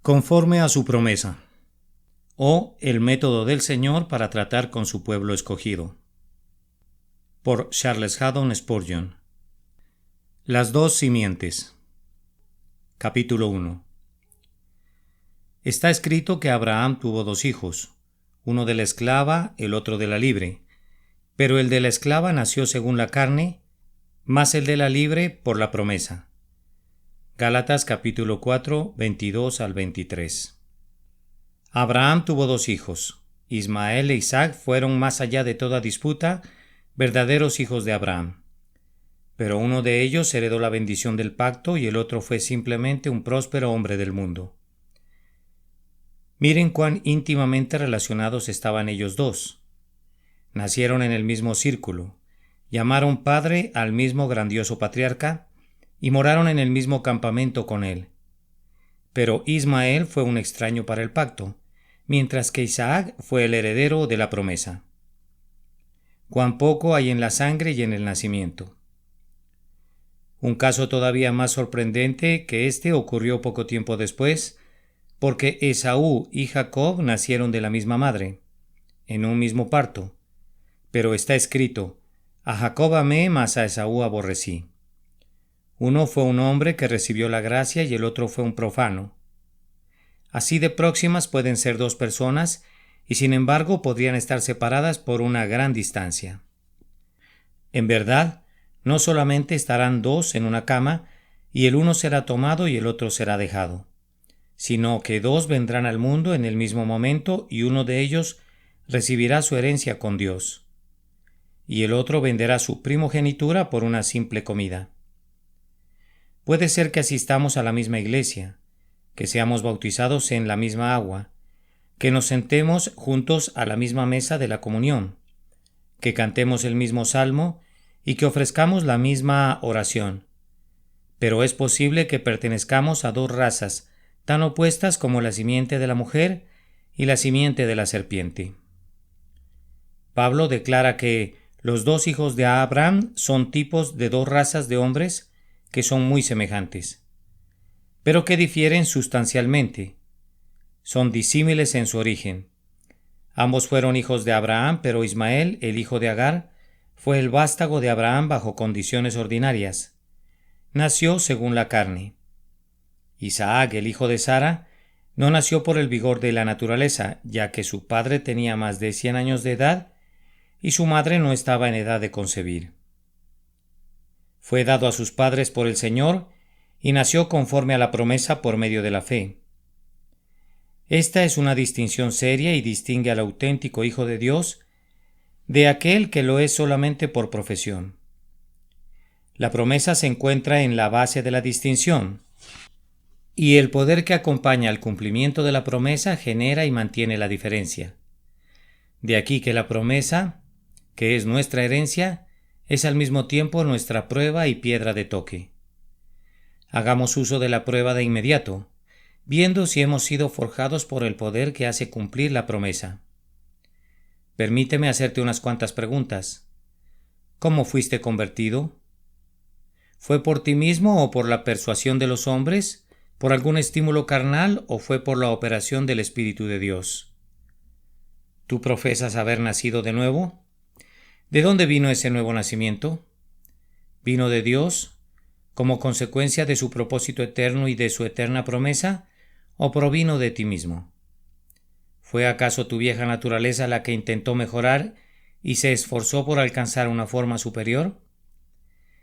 Conforme a su promesa, o el método del Señor para tratar con su pueblo escogido. Por Charles Haddon Spurgeon. Las dos simientes. Capítulo 1. Está escrito que Abraham tuvo dos hijos, uno de la esclava, el otro de la libre, pero el de la esclava nació según la carne, más el de la libre por la promesa. Gálatas capítulo 4, 22 al 23. Abraham tuvo dos hijos. Ismael e Isaac fueron, más allá de toda disputa, verdaderos hijos de Abraham. Pero uno de ellos heredó la bendición del pacto y el otro fue simplemente un próspero hombre del mundo. Miren cuán íntimamente relacionados estaban ellos dos. Nacieron en el mismo círculo, llamaron padre al mismo grandioso patriarca y moraron en el mismo campamento con él. Pero Ismael fue un extraño para el pacto, mientras que Isaac fue el heredero de la promesa. Cuán poco hay en la sangre y en el nacimiento. Un caso todavía más sorprendente que este ocurrió poco tiempo después, porque Esaú y Jacob nacieron de la misma madre, en un mismo parto. Pero está escrito: a Jacob amé, mas a Esaú aborrecí. Uno fue un hombre que recibió la gracia y el otro fue un profano. Así de próximas pueden ser dos personas y sin embargo podrían estar separadas por una gran distancia. En verdad, no solamente estarán dos en una cama y el uno será tomado y el otro será dejado, sino que dos vendrán al mundo en el mismo momento y uno de ellos recibirá su herencia con Dios, y el otro venderá su primogenitura por una simple comida. Puede ser que asistamos a la misma iglesia, que seamos bautizados en la misma agua, que nos sentemos juntos a la misma mesa de la comunión, que cantemos el mismo salmo y que ofrezcamos la misma oración. Pero es posible que pertenezcamos a dos razas tan opuestas como la simiente de la mujer y la simiente de la serpiente. Pablo declara que los dos hijos de Abraham son tipos de dos razas de hombres que son muy semejantes, pero que difieren sustancialmente. Son disímiles en su origen. Ambos fueron hijos de Abraham, pero Ismael, el hijo de Agar, fue el vástago de Abraham bajo condiciones ordinarias. Nació según la carne. Isaac, el hijo de Sara, no nació por el vigor de la naturaleza, ya que su padre tenía más de 100 años de edad y su madre no estaba en edad de concebir. Fue dado a sus padres por el Señor y nació conforme a la promesa por medio de la fe. Esta es una distinción seria y distingue al auténtico Hijo de Dios de aquel que lo es solamente por profesión. La promesa se encuentra en la base de la distinción, y el poder que acompaña al cumplimiento de la promesa genera y mantiene la diferencia. De aquí que la promesa, que es nuestra herencia, es al mismo tiempo nuestra prueba y piedra de toque. Hagamos uso de la prueba de inmediato, viendo si hemos sido forjados por el poder que hace cumplir la promesa. Permíteme hacerte unas cuantas preguntas. ¿Cómo fuiste convertido? ¿Fue por ti mismo o por la persuasión de los hombres, por algún estímulo carnal o fue por la operación del Espíritu de Dios? ¿Tú profesas haber nacido de nuevo? ¿De dónde vino ese nuevo nacimiento? ¿Vino de Dios, como consecuencia de su propósito eterno y de su eterna promesa, o provino de ti mismo? ¿Fue acaso tu vieja naturaleza la que intentó mejorar y se esforzó por alcanzar una forma superior?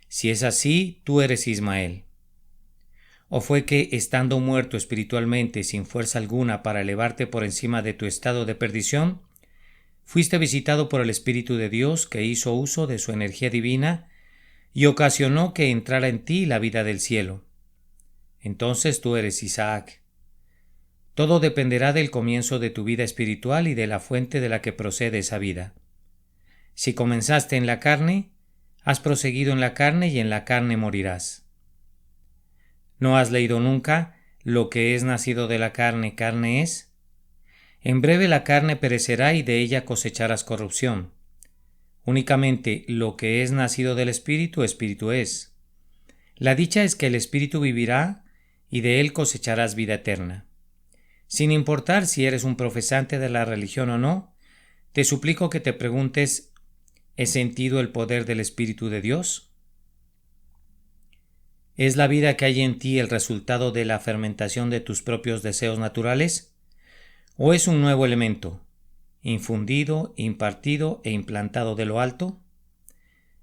Si es así, tú eres Ismael. ¿O fue que, estando muerto espiritualmente sin fuerza alguna para elevarte por encima de tu estado de perdición, fuiste visitado por el Espíritu de Dios que hizo uso de su energía divina y ocasionó que entrara en ti la vida del cielo? Entonces tú eres Isaac. Todo dependerá del comienzo de tu vida espiritual y de la fuente de la que procede esa vida. Si comenzaste en la carne, has proseguido en la carne y en la carne morirás. ¿No has leído nunca lo que es nacido de la carne, carne es? En breve la carne perecerá y de ella cosecharás corrupción. Únicamente lo que es nacido del Espíritu, Espíritu es. La dicha es que el Espíritu vivirá y de él cosecharás vida eterna. Sin importar si eres un profesante de la religión o no, te suplico que te preguntes: ¿he sentido el poder del Espíritu de Dios? ¿Es la vida que hay en ti el resultado de la fermentación de tus propios deseos naturales? ¿O es un nuevo elemento, infundido, impartido e implantado de lo alto?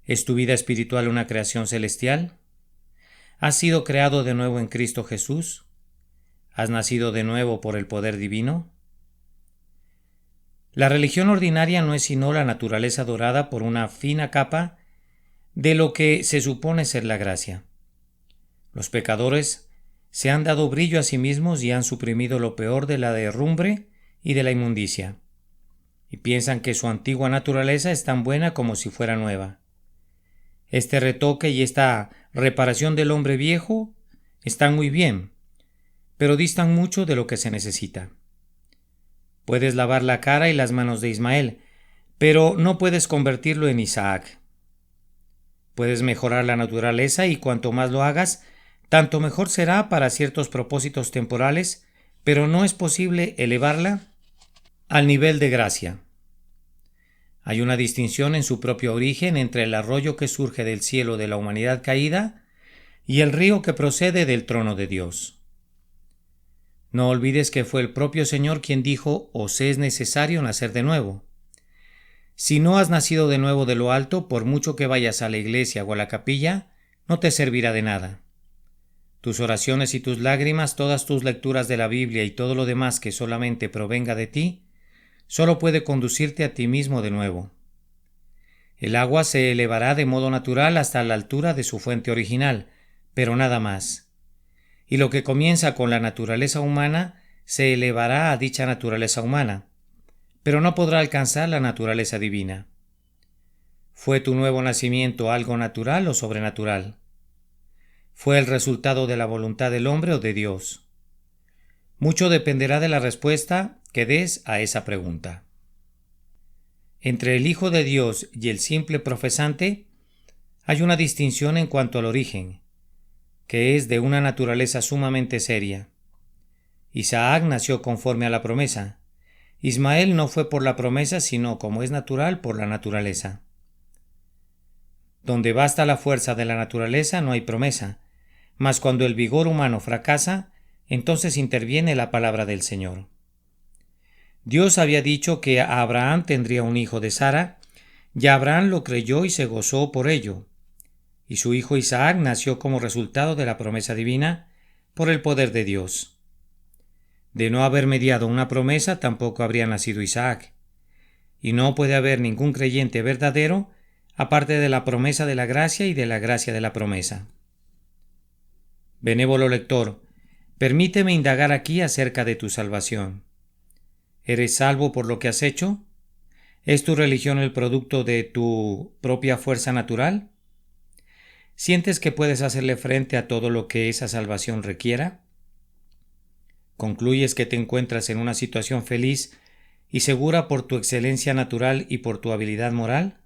¿Es tu vida espiritual una creación celestial? ¿Has sido creado de nuevo en Cristo Jesús? ¿Has nacido de nuevo por el poder divino? La religión ordinaria no es sino la naturaleza dorada por una fina capa de lo que se supone ser la gracia. Los pecadores se han dado brillo a sí mismos y han suprimido lo peor de la derrumbre y de la inmundicia, y piensan que su antigua naturaleza es tan buena como si fuera nueva. Este retoque y esta reparación del hombre viejo están muy bien, pero distan mucho de lo que se necesita. Puedes lavar la cara y las manos de Ismael, pero no puedes convertirlo en Isaac. Puedes mejorar la naturaleza y cuanto más lo hagas, tanto mejor será para ciertos propósitos temporales, pero no es posible elevarla al nivel de gracia. Hay una distinción en su propio origen entre el arroyo que surge del cielo de la humanidad caída y el río que procede del trono de Dios. No olvides que fue el propio Señor quien dijo: «Os es necesario nacer de nuevo». Si no has nacido de nuevo de lo alto, por mucho que vayas a la iglesia o a la capilla, no te servirá de nada. Tus oraciones y tus lágrimas, todas tus lecturas de la Biblia y todo lo demás que solamente provenga de ti, solo puede conducirte a ti mismo de nuevo. El agua se elevará de modo natural hasta la altura de su fuente original, pero nada más. Y lo que comienza con la naturaleza humana se elevará a dicha naturaleza humana, pero no podrá alcanzar la naturaleza divina. ¿Fue tu nuevo nacimiento algo natural o sobrenatural? ¿Fue el resultado de la voluntad del hombre o de Dios? Mucho dependerá de la respuesta que des a esa pregunta. Entre el Hijo de Dios y el simple profesante hay una distinción en cuanto al origen, que es de una naturaleza sumamente seria. Isaac nació conforme a la promesa. Ismael no fue por la promesa, sino, como es natural, por la naturaleza. Donde basta la fuerza de la naturaleza no hay promesa, mas cuando el vigor humano fracasa, entonces interviene la palabra del Señor. Dios había dicho que Abraham tendría un hijo de Sara, y Abraham lo creyó y se gozó por ello, y su hijo Isaac nació como resultado de la promesa divina por el poder de Dios. De no haber mediado una promesa, tampoco habría nacido Isaac, y no puede haber ningún creyente verdadero aparte de la promesa de la gracia y de la gracia de la promesa. Benévolo lector, permíteme indagar aquí acerca de tu salvación. ¿Eres salvo por lo que has hecho? ¿Es tu religión el producto de tu propia fuerza natural? ¿Sientes que puedes hacerle frente a todo lo que esa salvación requiera? ¿Concluyes que te encuentras en una situación feliz y segura por tu excelencia natural y por tu habilidad moral?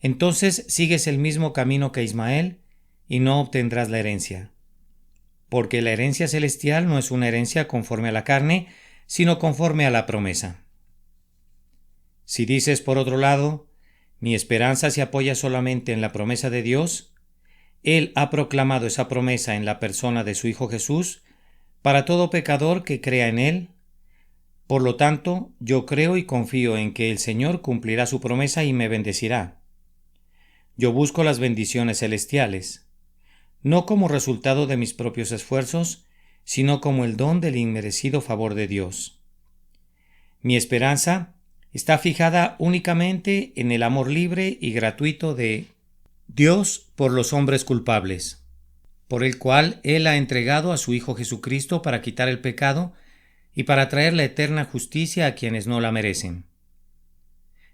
Entonces sigues el mismo camino que Ismael y no obtendrás la herencia. Porque la herencia celestial no es una herencia conforme a la carne, sino conforme a la promesa. Si dices, por otro lado, mi esperanza se apoya solamente en la promesa de Dios, Él ha proclamado esa promesa en la persona de su Hijo Jesús para todo pecador que crea en Él. Por lo tanto, yo creo y confío en que el Señor cumplirá su promesa y me bendecirá. Yo busco las bendiciones celestiales, no como resultado de mis propios esfuerzos, sino como el don del inmerecido favor de Dios. Mi esperanza está fijada únicamente en el amor libre y gratuito de Dios por los hombres culpables, por el cual Él ha entregado a su Hijo Jesucristo para quitar el pecado y para traer la eterna justicia a quienes no la merecen.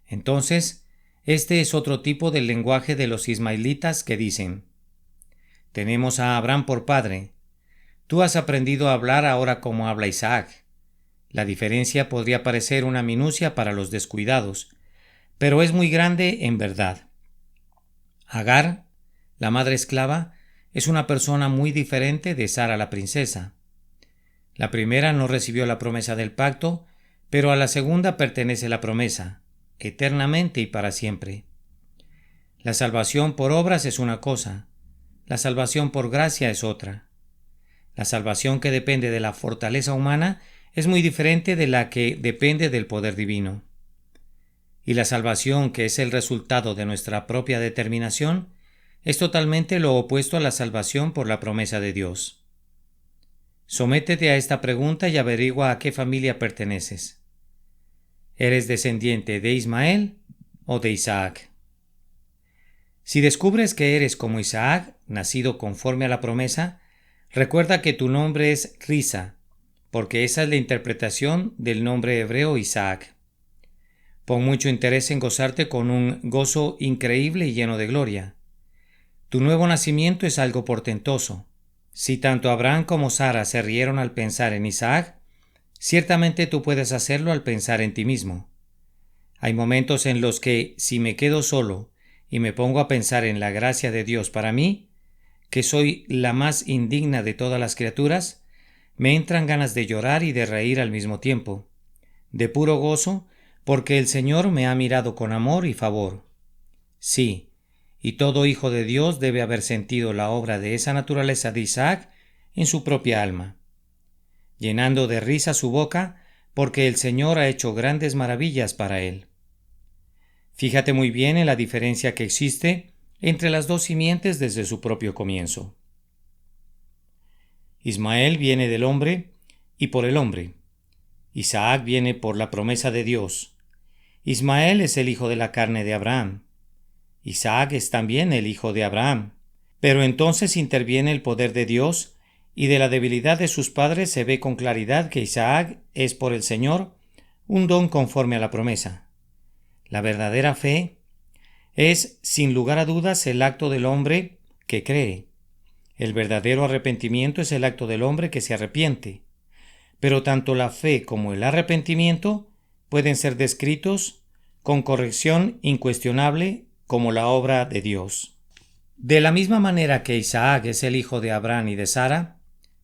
Entonces, este es otro tipo del lenguaje de los ismaelitas que dicen: tenemos a Abraham por padre. Tú has aprendido a hablar ahora como habla Isaac. La diferencia podría parecer una minucia para los descuidados, pero es muy grande en verdad. Agar, la madre esclava, es una persona muy diferente de Sara la princesa. La primera no recibió la promesa del pacto, pero a la segunda pertenece la promesa, eternamente y para siempre. La salvación por obras es una cosa, la salvación por gracia es otra. La salvación que depende de la fortaleza humana es muy diferente de la que depende del poder divino. Y la salvación que es el resultado de nuestra propia determinación es totalmente lo opuesto a la salvación por la promesa de Dios. Sométete a esta pregunta y averigua a qué familia perteneces. ¿Eres descendiente de Ismael o de Isaac? Si descubres que eres como Isaac, nacido conforme a la promesa, recuerda que tu nombre es Risa, porque esa es la interpretación del nombre hebreo Isaac. Pon mucho interés en gozarte con un gozo increíble y lleno de gloria. Tu nuevo nacimiento es algo portentoso. Si tanto Abraham como Sara se rieron al pensar en Isaac, ciertamente tú puedes hacerlo al pensar en ti mismo. Hay momentos en los que, si me quedo solo y me pongo a pensar en la gracia de Dios para mí, que soy la más indigna de todas las criaturas, me entran ganas de llorar y de reír al mismo tiempo, de puro gozo, porque el Señor me ha mirado con amor y favor. Sí, y todo hijo de Dios debe haber sentido la obra de esa naturaleza de Isaac en su propia alma, llenando de risa su boca, porque el Señor ha hecho grandes maravillas para él. Fíjate muy bien en la diferencia que existe entre las dos simientes desde su propio comienzo. Ismael viene del hombre y por el hombre. Isaac viene por la promesa de Dios. Ismael es el hijo de la carne de Abraham. Isaac es también el hijo de Abraham. Pero entonces interviene el poder de Dios, y de la debilidad de sus padres se ve con claridad que Isaac es por el Señor un don conforme a la promesa. La verdadera fe es, sin lugar a dudas, el acto del hombre que cree. El verdadero arrepentimiento es el acto del hombre que se arrepiente. Pero tanto la fe como el arrepentimiento pueden ser descritos con corrección incuestionable como la obra de Dios. De la misma manera que Isaac es el hijo de Abraham y de Sara,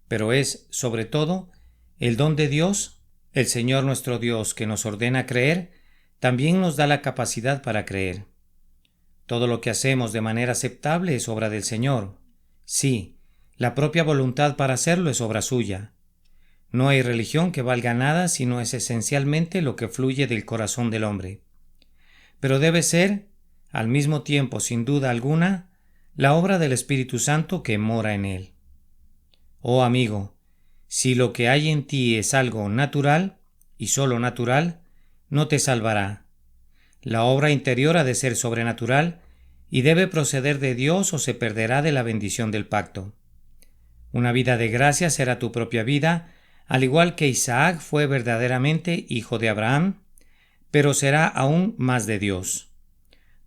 pero es, sobre todo, el don de Dios, el Señor nuestro Dios que nos ordena creer, también nos da la capacidad para creer. Todo lo que hacemos de manera aceptable es obra del Señor. Sí, la propia voluntad para hacerlo es obra suya. No hay religión que valga nada si no es esencialmente lo que fluye del corazón del hombre. Pero debe ser, al mismo tiempo, sin duda alguna, la obra del Espíritu Santo que mora en él. Oh amigo, si lo que hay en ti es algo natural, y sólo natural, no te salvará. La obra interior ha de ser sobrenatural y debe proceder de Dios o se perderá de la bendición del pacto. Una vida de gracia será tu propia vida, al igual que Isaac fue verdaderamente hijo de Abraham, pero será aún más de Dios.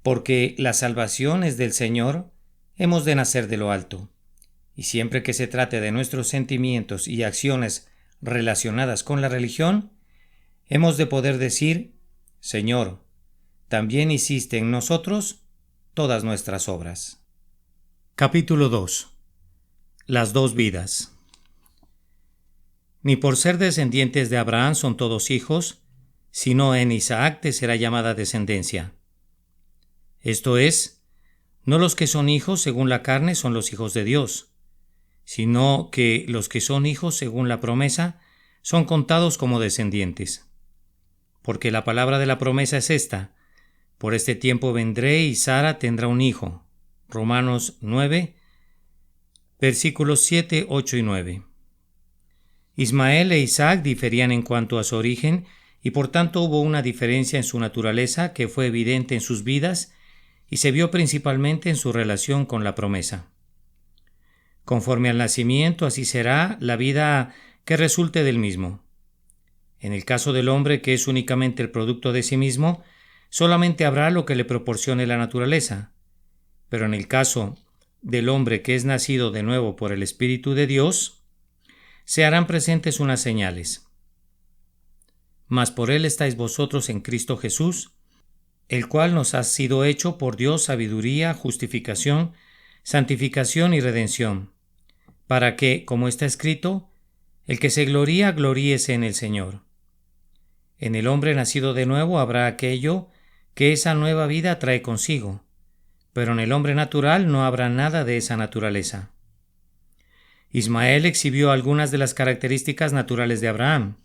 Porque la salvación es del Señor, hemos de nacer de lo alto. Y siempre que se trate de nuestros sentimientos y acciones relacionadas con la religión, hemos de poder decir: Señor, también hiciste en nosotros todas nuestras obras. Capítulo 2. Las dos vidas. Ni por ser descendientes de Abraham son todos hijos, sino en Isaac te será llamada descendencia. Esto es, no los que son hijos según la carne son los hijos de Dios, sino que los que son hijos según la promesa son contados como descendientes. Porque la palabra de la promesa es esta: por este tiempo vendré y Sara tendrá un hijo. Romanos 9, versículos 7, 8 y 9. Ismael e Isaac diferían en cuanto a su origen y por tanto hubo una diferencia en su naturaleza que fue evidente en sus vidas y se vio principalmente en su relación con la promesa. Conforme al nacimiento, así será la vida que resulte del mismo. En el caso del hombre, que es únicamente el producto de sí mismo, solamente habrá lo que le proporcione la naturaleza. Pero en el caso del hombre que es nacido de nuevo por el Espíritu de Dios, se harán presentes unas señales. Mas por él estáis vosotros en Cristo Jesús, el cual nos ha sido hecho por Dios sabiduría, justificación, santificación y redención, para que, como está escrito, El que se gloría, gloríese en el Señor. En el hombre nacido de nuevo habrá aquello que esa nueva vida trae consigo, pero en el hombre natural no habrá nada de esa naturaleza. Ismael exhibió algunas de las características naturales de Abraham,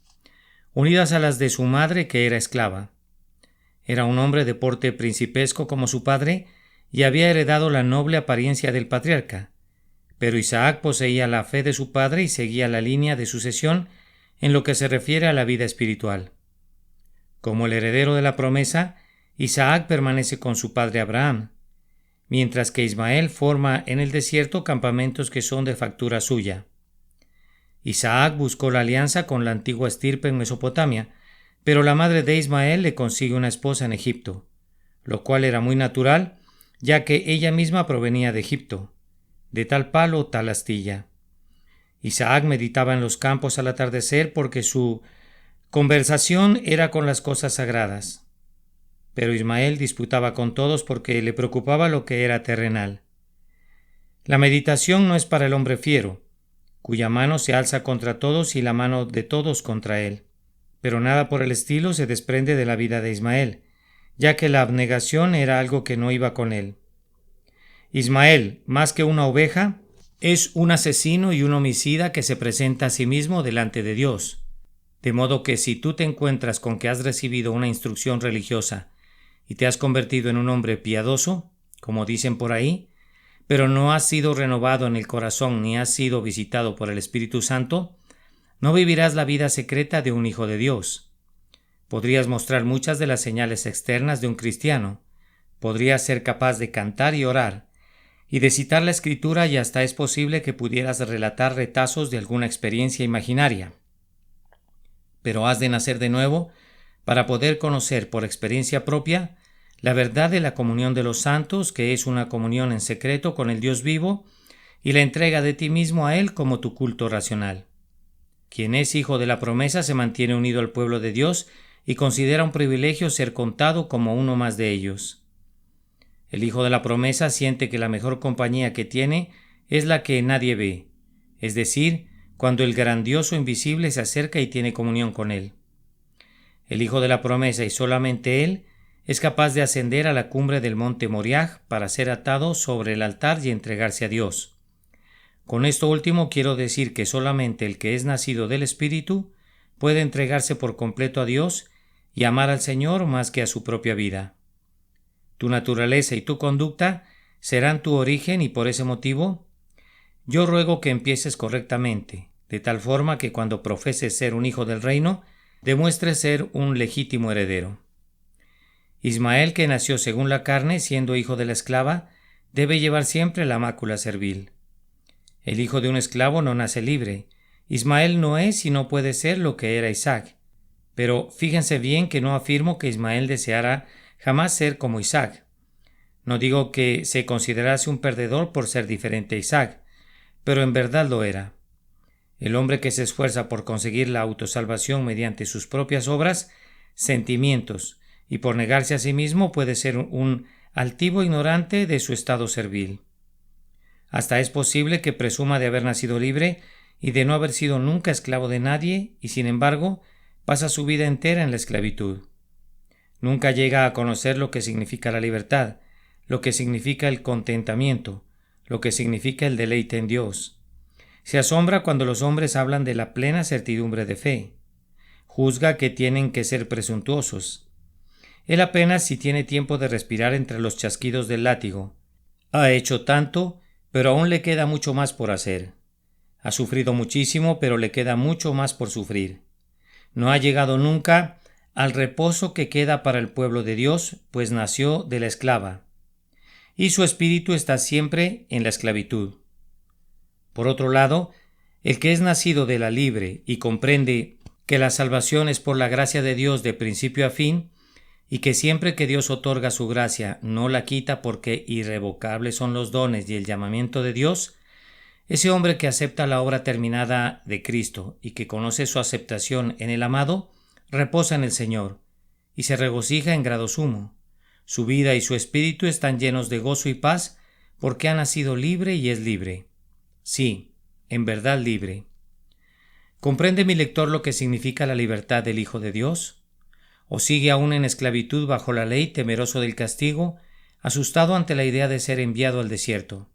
unidas a las de su madre, que era esclava. Era un hombre de porte principesco como su padre y había heredado la noble apariencia del patriarca, pero Isaac poseía la fe de su padre y seguía la línea de sucesión en lo que se refiere a la vida espiritual. Como el heredero de la promesa, Isaac permanece con su padre Abraham, mientras que Ismael forma en el desierto campamentos que son de factura suya. Isaac buscó la alianza con la antigua estirpe en Mesopotamia, pero la madre de Ismael le consigue una esposa en Egipto, lo cual era muy natural, ya que ella misma provenía de Egipto, de tal palo tal astilla. Isaac meditaba en los campos al atardecer porque su conversación era con las cosas sagradas, pero Ismael disputaba con todos porque le preocupaba lo que era terrenal. La meditación no es para el hombre fiero, cuya mano se alza contra todos y la mano de todos contra él, pero nada por el estilo se desprende de la vida de Ismael, ya que la abnegación era algo que no iba con él. Ismael, más que una oveja, es un asesino y un homicida que se presenta a sí mismo delante de Dios. De modo que si tú te encuentras con que has recibido una instrucción religiosa y te has convertido en un hombre piadoso, como dicen por ahí, pero no has sido renovado en el corazón ni has sido visitado por el Espíritu Santo, no vivirás la vida secreta de un hijo de Dios. Podrías mostrar muchas de las señales externas de un cristiano, podrías ser capaz de cantar y orar, y de citar la Escritura, y hasta es posible que pudieras relatar retazos de alguna experiencia imaginaria. Pero has de nacer de nuevo para poder conocer por experiencia propia la verdad de la comunión de los santos, que es una comunión en secreto con el Dios vivo, y la entrega de ti mismo a Él como tu culto racional. Quien es hijo de la promesa se mantiene unido al pueblo de Dios y considera un privilegio ser contado como uno más de ellos. El hijo de la promesa siente que la mejor compañía que tiene es la que nadie ve, es decir, cuando el grandioso invisible se acerca y tiene comunión con él. El hijo de la promesa, y solamente él, es capaz de ascender a la cumbre del monte Moriah para ser atado sobre el altar y entregarse a Dios. Con esto último quiero decir que solamente el que es nacido del Espíritu puede entregarse por completo a Dios y amar al Señor más que a su propia vida. Tu naturaleza y tu conducta serán tu origen, y por ese motivo yo ruego que empieces correctamente, de tal forma que cuando profeses ser un hijo del reino, demuestres ser un legítimo heredero. Ismael, que nació según la carne, siendo hijo de la esclava, debe llevar siempre la mácula servil. El hijo de un esclavo no nace libre. Ismael no es y no puede ser lo que era Isaac. Pero fíjense bien que no afirmo que Ismael deseara jamás ser como Isaac. No digo que se considerase un perdedor por ser diferente a Isaac, pero en verdad lo era. El hombre que se esfuerza por conseguir la autosalvación mediante sus propias obras, sentimientos y por negarse a sí mismo puede ser un altivo ignorante de su estado servil. Hasta es posible que presuma de haber nacido libre y de no haber sido nunca esclavo de nadie, y sin embargo pasa su vida entera en la esclavitud. Nunca llega a conocer lo que significa la libertad, lo que significa el contentamiento, lo que significa el deleite en Dios. Se asombra cuando los hombres hablan de la plena certidumbre de fe. Juzga que tienen que ser presuntuosos. Él apenas si tiene tiempo de respirar entre los chasquidos del látigo. Ha hecho tanto, pero aún le queda mucho más por hacer. Ha sufrido muchísimo, pero le queda mucho más por sufrir. No ha llegado nunca al reposo que queda para el pueblo de Dios, pues nació de la esclava, y su espíritu está siempre en la esclavitud. Por otro lado, el que es nacido de la libre y comprende que la salvación es por la gracia de Dios de principio a fin, y que siempre que Dios otorga su gracia no la quita porque irrevocables son los dones y el llamamiento de Dios, ese hombre que acepta la obra terminada de Cristo y que conoce su aceptación en el amado, reposa en el Señor y se regocija en grado sumo. Su vida y su espíritu están llenos de gozo y paz porque ha nacido libre y es libre. Sí, en verdad libre. ¿Comprende mi lector lo que significa la libertad del Hijo de Dios? ¿O sigue aún en esclavitud bajo la ley, temeroso del castigo, asustado ante la idea de ser enviado al desierto?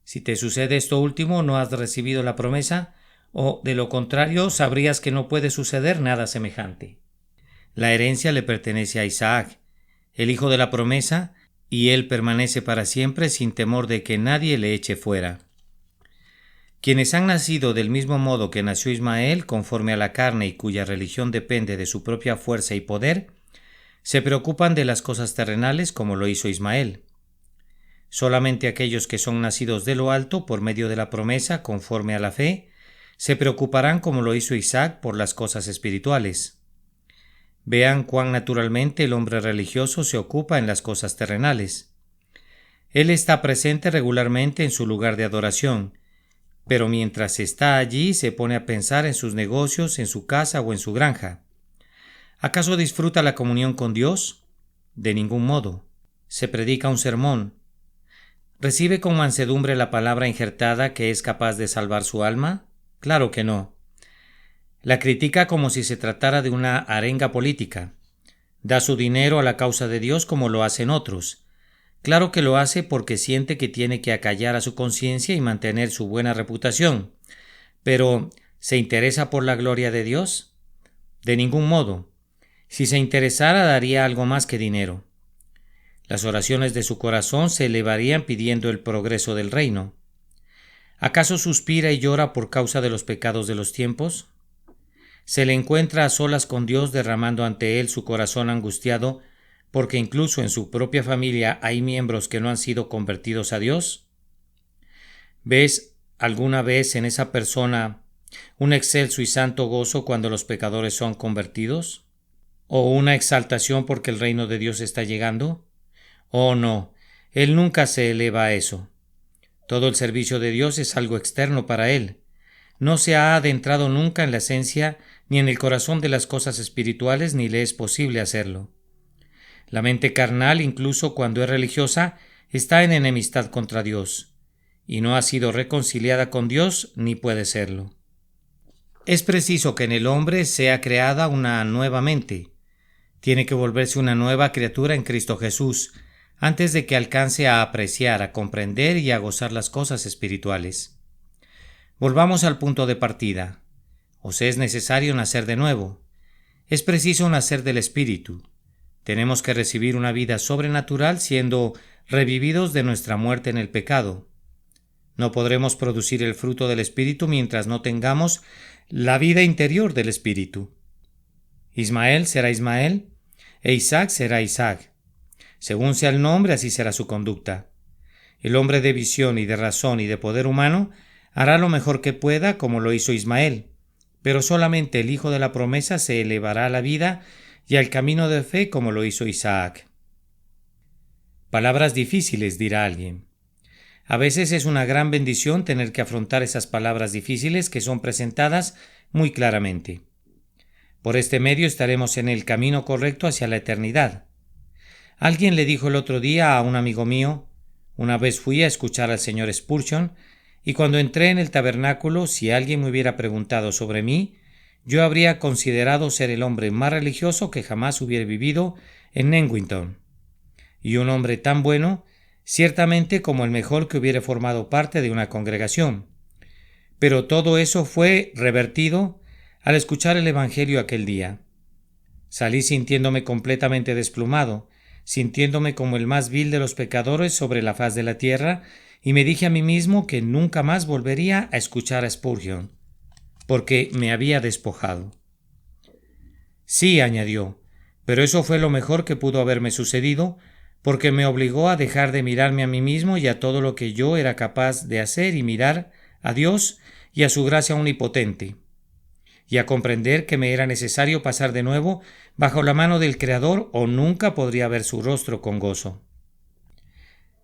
Si te sucede esto último, no has recibido la promesa, o, de lo contrario, sabrías que no puede suceder nada semejante. La herencia le pertenece a Isaac, el hijo de la promesa, y él permanece para siempre sin temor de que nadie le eche fuera. Quienes han nacido del mismo modo que nació Ismael, conforme a la carne y cuya religión depende de su propia fuerza y poder, se preocupan de las cosas terrenales como lo hizo Ismael. Solamente aquellos que son nacidos de lo alto por medio de la promesa, conforme a la fe, se preocuparán como lo hizo Isaac por las cosas espirituales. Vean cuán naturalmente el hombre religioso se ocupa en las cosas terrenales. Él está presente regularmente en su lugar de adoración, pero mientras está allí se pone a pensar en sus negocios, en su casa o en su granja. ¿Acaso disfruta la comunión con Dios? De ningún modo. Se predica un sermón. ¿Recibe con mansedumbre la palabra injertada que es capaz de salvar su alma? Claro que no. La critica como si se tratara de una arenga política. Da su dinero a la causa de Dios como lo hacen otros. Claro que lo hace porque siente que tiene que acallar a su conciencia y mantener su buena reputación. Pero, ¿se interesa por la gloria de Dios? De ningún modo. Si se interesara, daría algo más que dinero. Las oraciones de su corazón se elevarían pidiendo el progreso del reino. ¿Acaso suspira y llora por causa de los pecados de los tiempos? ¿Se le encuentra a solas con Dios derramando ante él su corazón angustiado porque incluso en su propia familia hay miembros que no han sido convertidos a Dios? ¿Ves alguna vez en esa persona un excelso y santo gozo cuando los pecadores son convertidos? ¿O una exaltación porque el reino de Dios está llegando? Oh, no, él nunca se eleva a eso. Todo el servicio de Dios es algo externo para él. No se ha adentrado nunca en la esencia ni en el corazón de las cosas espirituales, ni le es posible hacerlo. La mente carnal, incluso cuando es religiosa, está en enemistad contra Dios, y no ha sido reconciliada con Dios ni puede serlo. Es preciso que en el hombre sea creada una nueva mente. Tiene que volverse una nueva criatura en Cristo Jesús, antes de que alcance a apreciar, a comprender y a gozar las cosas espirituales. Volvamos al punto de partida. Os es necesario nacer de nuevo. Es preciso nacer del Espíritu. Tenemos que recibir una vida sobrenatural siendo revividos de nuestra muerte en el pecado. No podremos producir el fruto del Espíritu mientras no tengamos la vida interior del Espíritu. Ismael será Ismael e Isaac será Isaac. Según sea el nombre, así será su conducta. El hombre de visión y de razón y de poder humano hará lo mejor que pueda como lo hizo Ismael, pero solamente el hijo de la promesa se elevará a la vida y al camino de fe como lo hizo Isaac. Palabras difíciles, dirá alguien. A veces es una gran bendición tener que afrontar esas palabras difíciles que son presentadas muy claramente. Por este medio estaremos en el camino correcto hacia la eternidad. Alguien le dijo el otro día a un amigo mío: una vez fui a escuchar al señor Spurgeon, y cuando entré en el tabernáculo, si alguien me hubiera preguntado sobre mí, yo habría considerado ser el hombre más religioso que jamás hubiera vivido en Newington, y un hombre tan bueno, ciertamente como el mejor que hubiera formado parte de una congregación. Pero todo eso fue revertido al escuchar el Evangelio aquel día. Salí sintiéndome completamente desplumado, sintiéndome como el más vil de los pecadores sobre la faz de la tierra, y me dije a mí mismo que nunca más volvería a escuchar a Spurgeon, porque me había despojado. Sí, añadió, pero eso fue lo mejor que pudo haberme sucedido, porque me obligó a dejar de mirarme a mí mismo y a todo lo que yo era capaz de hacer y mirar a Dios y a su gracia omnipotente, y a comprender que me era necesario pasar de nuevo bajo la mano del Creador o nunca podría ver su rostro con gozo.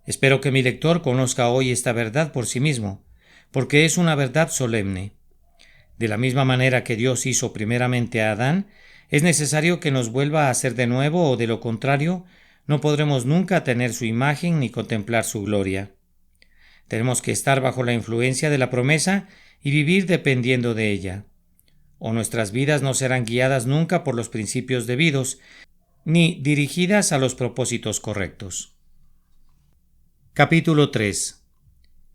Espero que mi lector conozca hoy esta verdad por sí mismo, porque es una verdad solemne. De la misma manera que Dios hizo primeramente a Adán, es necesario que nos vuelva a hacer de nuevo, o de lo contrario, no podremos nunca tener su imagen ni contemplar su gloria. Tenemos que estar bajo la influencia de la promesa y vivir dependiendo de ella. o nuestras vidas no serán guiadas nunca por los principios debidos, ni dirigidas a los propósitos correctos. Capítulo 3.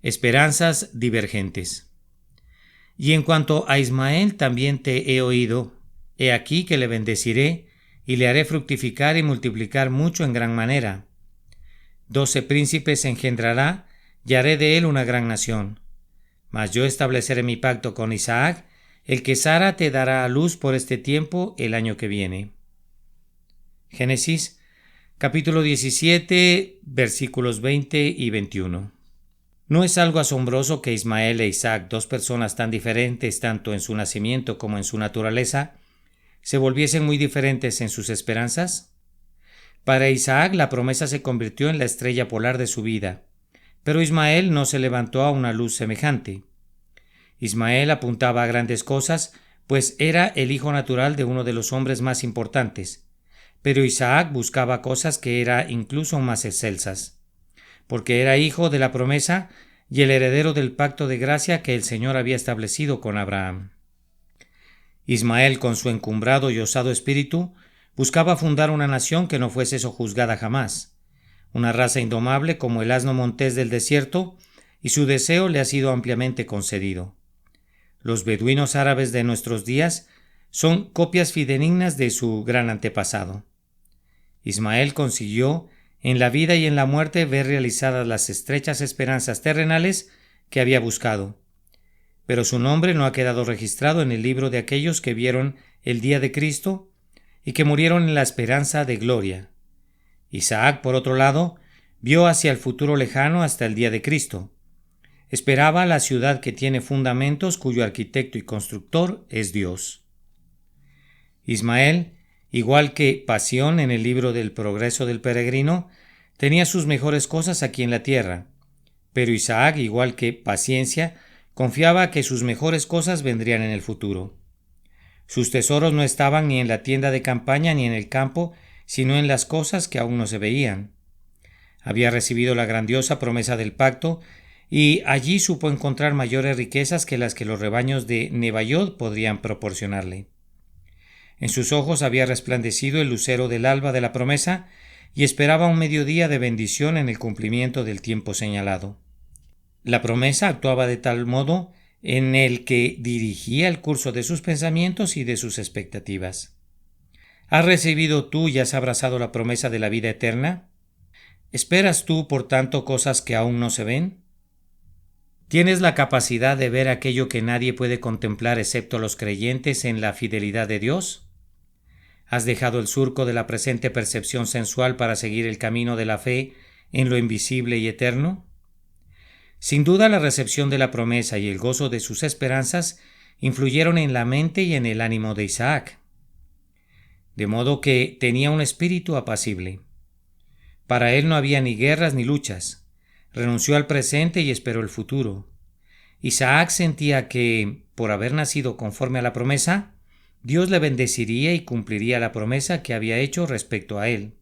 Esperanzas divergentes. Y en cuanto a Ismael también te he oído, he aquí que le bendeciré, y le haré fructificar y multiplicar mucho en gran manera. 12 príncipes engendrará, y haré de él una gran nación. Mas yo estableceré mi pacto con Isaac, el que Sara te dará a luz por este tiempo el año que viene. Génesis, capítulo 17, versículos 20 y 21. ¿No es algo asombroso que Ismael e Isaac, dos personas tan diferentes tanto en su nacimiento como en su naturaleza, se volviesen muy diferentes en sus esperanzas? Para Isaac la promesa se convirtió en la estrella polar de su vida, pero Ismael no se levantó a una luz semejante. Ismael apuntaba a grandes cosas, pues era el hijo natural de uno de los hombres más importantes, pero Isaac buscaba cosas que eran incluso más excelsas, porque era hijo de la promesa y el heredero del pacto de gracia que el Señor había establecido con Abraham. Ismael, con su encumbrado y osado espíritu, buscaba fundar una nación que no fuese sojuzgada jamás, una raza indomable como el asno montés del desierto, y su deseo le ha sido ampliamente concedido. Los beduinos árabes de nuestros días son copias fidedignas de su gran antepasado. Ismael consiguió en la vida y en la muerte ver realizadas las estrechas esperanzas terrenales que había buscado, pero su nombre no ha quedado registrado en el libro de aquellos que vieron el día de Cristo y que murieron en la esperanza de gloria. Isaac, por otro lado, vio hacia el futuro lejano hasta el día de Cristo. Esperaba la ciudad que tiene fundamentos, cuyo arquitecto y constructor es Dios. Ismael, igual que Pasión en el libro del Progreso del Peregrino, tenía sus mejores cosas aquí en la tierra, pero Isaac, igual que Paciencia, confiaba que sus mejores cosas vendrían en el futuro. Sus tesoros no estaban ni en la tienda de campaña ni en el campo, sino en las cosas que aún no se veían. Había recibido la grandiosa promesa del pacto, y allí supo encontrar mayores riquezas que las que los rebaños de Nebaiot podrían proporcionarle. En sus ojos había resplandecido el lucero del alba de la promesa, y esperaba un mediodía de bendición en el cumplimiento del tiempo señalado. La promesa actuaba de tal modo en el que dirigía el curso de sus pensamientos y de sus expectativas. ¿Has recibido tú y has abrazado la promesa de la vida eterna? ¿Esperas tú, por tanto, cosas que aún no se ven? ¿Tienes la capacidad de ver aquello que nadie puede contemplar excepto los creyentes en la fidelidad de Dios? ¿Has dejado el surco de la presente percepción sensual para seguir el camino de la fe en lo invisible y eterno? Sin duda, la recepción de la promesa y el gozo de sus esperanzas influyeron en la mente y en el ánimo de Isaac, de modo que tenía un espíritu apacible. Para él no había ni guerras ni luchas. Renunció al presente y esperó el futuro. Isaac sentía que, por haber nacido conforme a la promesa, Dios le bendeciría y cumpliría la promesa que había hecho respecto a él.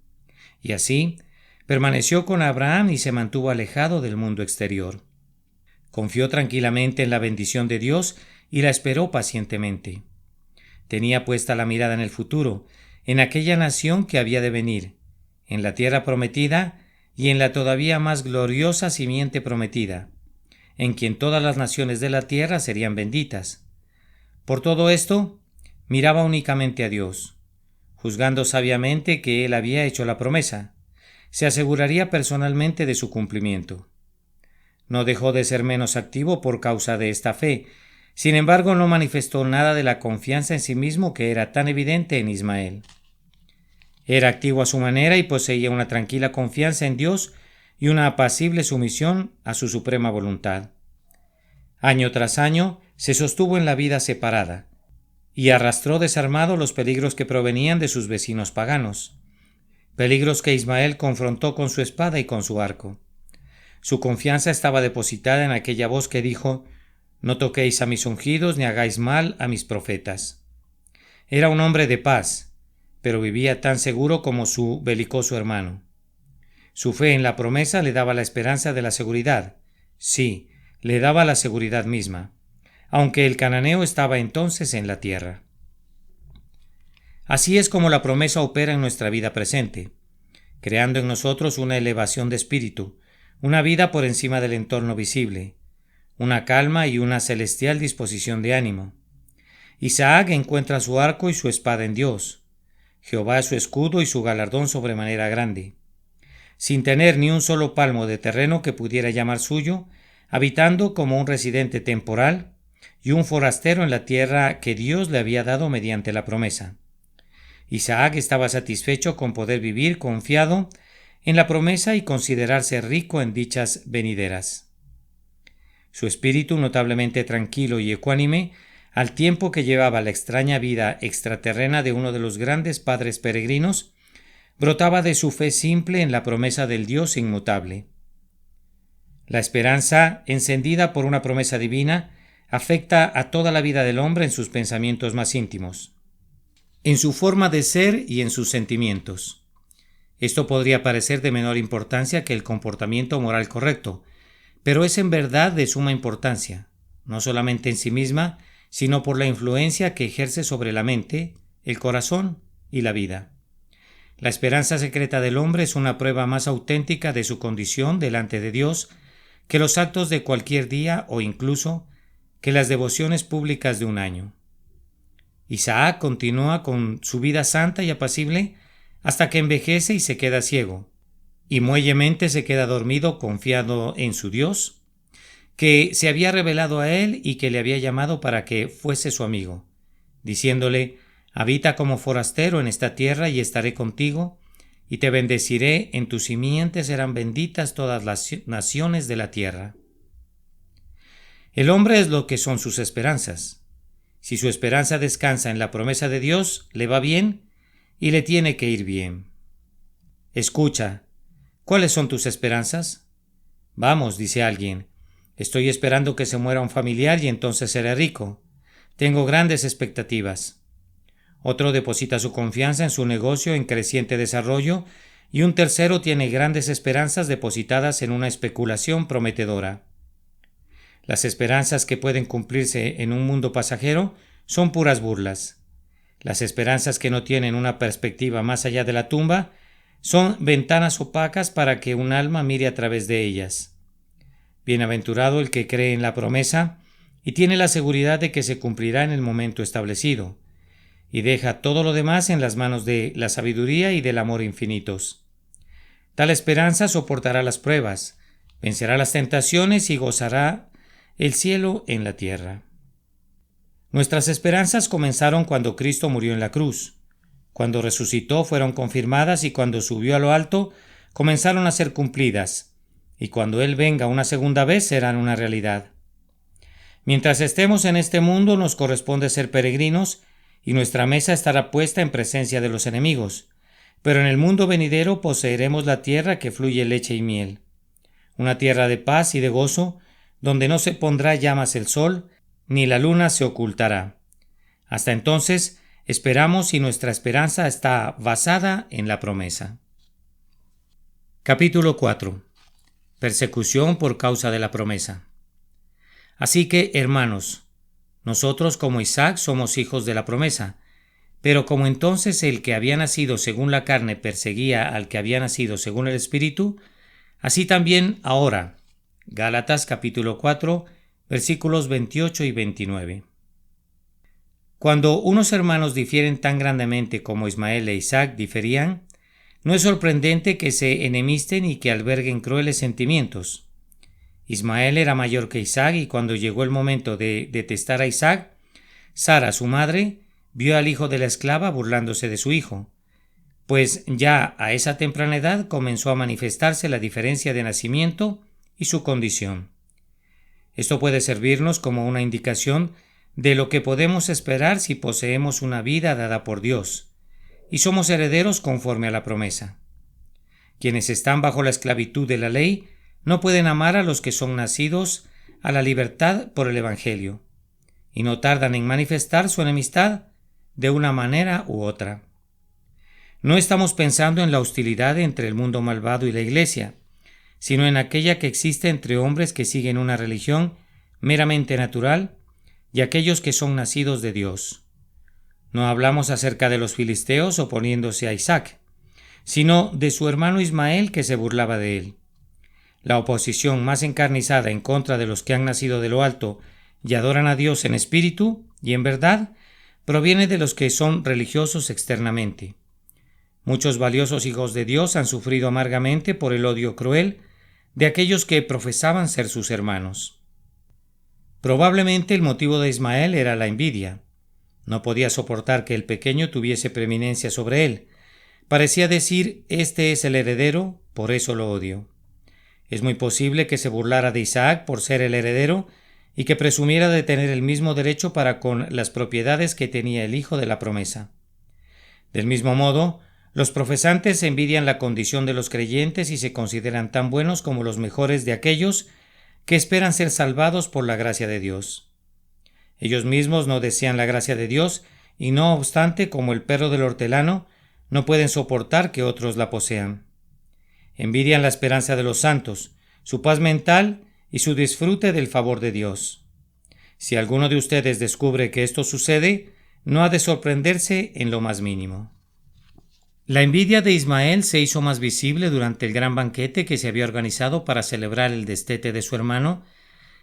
Y así, permaneció con Abraham y se mantuvo alejado del mundo exterior. Confió tranquilamente en la bendición de Dios y la esperó pacientemente. Tenía puesta la mirada en el futuro, en aquella nación que había de venir, en la tierra prometida y en la todavía más gloriosa simiente prometida, en quien todas las naciones de la tierra serían benditas. Por todo esto, miraba únicamente a Dios, juzgando sabiamente que Él había hecho la promesa. Se aseguraría personalmente de su cumplimiento. No dejó de ser menos activo por causa de esta fe. Sin embargo, no manifestó nada de la confianza en sí mismo que era tan evidente en Ismael. Era activo a su manera y poseía una tranquila confianza en Dios y una apacible sumisión a su suprema voluntad. Año tras año se sostuvo en la vida separada y arrastró desarmado los peligros que provenían de sus vecinos paganos, peligros que Ismael confrontó con su espada y con su arco. Su confianza estaba depositada en aquella voz que dijo: «No toquéis a mis ungidos ni hagáis mal a mis profetas». Era un hombre de paz, pero vivía tan seguro como su belicoso hermano. Su fe en la promesa le daba la esperanza de la seguridad. Sí, le daba la seguridad misma. aunque el cananeo estaba entonces en la tierra. Así es como la promesa opera en nuestra vida presente, creando en nosotros una elevación de espíritu, una vida por encima del entorno visible, una calma y una celestial disposición de ánimo. Isaac encuentra su arco y su espada en Dios. Jehová es su escudo y su galardón sobremanera grande. Sin tener ni un solo palmo de terreno que pudiera llamar suyo, habitando como un residente temporal y un forastero en la tierra que Dios le había dado mediante la promesa. Isaac estaba satisfecho con poder vivir confiado en la promesa y considerarse rico en dichas venideras. Su espíritu, notablemente tranquilo y ecuánime, al tiempo que llevaba la extraña vida extraterrena de uno de los grandes padres peregrinos, brotaba de su fe simple en la promesa del Dios inmutable. La esperanza, encendida por una promesa divina, afecta a toda la vida del hombre en sus pensamientos más íntimos, en su forma de ser y en sus sentimientos. Esto podría parecer de menor importancia que el comportamiento moral correcto, pero es en verdad de suma importancia, no solamente en sí misma, sino por la influencia que ejerce sobre la mente, el corazón y la vida. La esperanza secreta del hombre es una prueba más auténtica de su condición delante de Dios que los actos de cualquier día o incluso que las devociones públicas de un año. Isaac continúa con su vida santa y apacible hasta que envejece y se queda ciego, y muellemente se queda dormido confiado en su Dios, que se había revelado a él y que le había llamado para que fuese su amigo, diciéndole: habita como forastero en esta tierra y estaré contigo, y te bendeciré, en tu simiente serán benditas todas las naciones de la tierra. El hombre es lo que son sus esperanzas. Si su esperanza descansa en la promesa de Dios, le va bien y le tiene que ir bien. Escucha, ¿cuáles son tus esperanzas? Vamos, dice alguien, estoy esperando que se muera un familiar y entonces seré rico. Tengo grandes expectativas. Otro deposita su confianza en su negocio en creciente desarrollo y un tercero tiene grandes esperanzas depositadas en una especulación prometedora. Las esperanzas que pueden cumplirse en un mundo pasajero son puras burlas. Las esperanzas que no tienen una perspectiva más allá de la tumba son ventanas opacas para que un alma mire a través de ellas. Bienaventurado el que cree en la promesa y tiene la seguridad de que se cumplirá en el momento establecido, y deja todo lo demás en las manos de la sabiduría y del amor infinitos. Tal esperanza soportará las pruebas, vencerá las tentaciones y gozará el cielo en la tierra. Nuestras esperanzas comenzaron cuando Cristo murió en la cruz. Cuando resucitó fueron confirmadas y cuando subió a lo alto comenzaron a ser cumplidas, y cuando Él venga una segunda vez serán una realidad. Mientras estemos en este mundo nos corresponde ser peregrinos y nuestra mesa estará puesta en presencia de los enemigos, pero en el mundo venidero poseeremos la tierra que fluye leche y miel, una tierra de paz y de gozo, donde no se pondrá llamas el sol, ni la luna se ocultará. Hasta entonces esperamos y nuestra esperanza está basada en la promesa. Capítulo 4. Persecución por causa de la promesa. Así que, hermanos, nosotros como Isaac somos hijos de la promesa, pero como entonces el que había nacido según la carne perseguía al que había nacido según el Espíritu, así también ahora. Gálatas capítulo 4, versículos 28 y 29. Cuando unos hermanos difieren tan grandemente como Ismael e Isaac diferían, no es sorprendente que se enemisten y que alberguen crueles sentimientos. Ismael era mayor que Isaac y cuando llegó el momento de detestar a Isaac, Sara, su madre, vio al hijo de la esclava burlándose de su hijo, pues ya a esa temprana edad comenzó a manifestarse la diferencia de nacimiento y su condición. Esto puede servirnos como una indicación de lo que podemos esperar si poseemos una vida dada por Dios y somos herederos conforme a la promesa. Quienes están bajo la esclavitud de la ley no pueden amar a los que son nacidos a la libertad por el Evangelio, y no tardan en manifestar su enemistad de una manera u otra. No estamos pensando en la hostilidad entre el mundo malvado y la Iglesia, sino en aquella que existe entre hombres que siguen una religión meramente natural, y aquellos que son nacidos de Dios. No hablamos acerca de los filisteos oponiéndose a Isaac, sino de su hermano Ismael que se burlaba de él. La oposición más encarnizada en contra de los que han nacido de lo alto y adoran a Dios en espíritu y en verdad proviene de los que son religiosos externamente. Muchos valiosos hijos de Dios han sufrido amargamente por el odio cruel de aquellos que profesaban ser sus hermanos. Probablemente el motivo de Ismael era la envidia. No podía soportar que el pequeño tuviese preeminencia sobre él. Parecía decir: este es el heredero, por eso lo odio. Es muy posible que se burlara de Isaac por ser el heredero y que presumiera de tener el mismo derecho para con las propiedades que tenía el hijo de la promesa. Del mismo modo, los profesantes envidian la condición de los creyentes y se consideran tan buenos como los mejores de aquellos que esperan ser salvados por la gracia de Dios. Ellos mismos no desean la gracia de Dios y no obstante, como el perro del hortelano, no pueden soportar que otros la posean. Envidian la esperanza de los santos, su paz mental y su disfrute del favor de Dios. Si alguno de ustedes descubre que esto sucede, no ha de sorprenderse en lo más mínimo. La envidia de Ismael se hizo más visible durante el gran banquete que se había organizado para celebrar el destete de su hermano,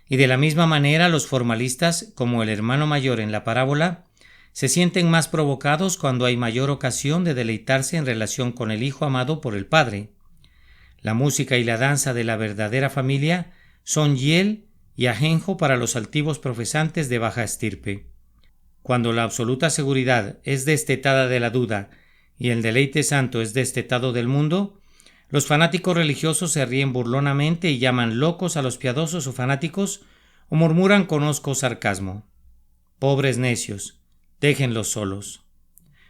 y de la misma manera los formalistas, como el hermano mayor en la parábola, se sienten más provocados cuando hay mayor ocasión de deleitarse en relación con el hijo amado por el padre. La música y la danza de la verdadera familia son hiel y ajenjo para los altivos profesantes de baja estirpe. Cuando la absoluta seguridad es destetada de la duda y el deleite santo es destetado del mundo, los fanáticos religiosos se ríen burlonamente y llaman locos a los piadosos o fanáticos, o murmuran con hosco sarcasmo: pobres necios, déjenlos solos.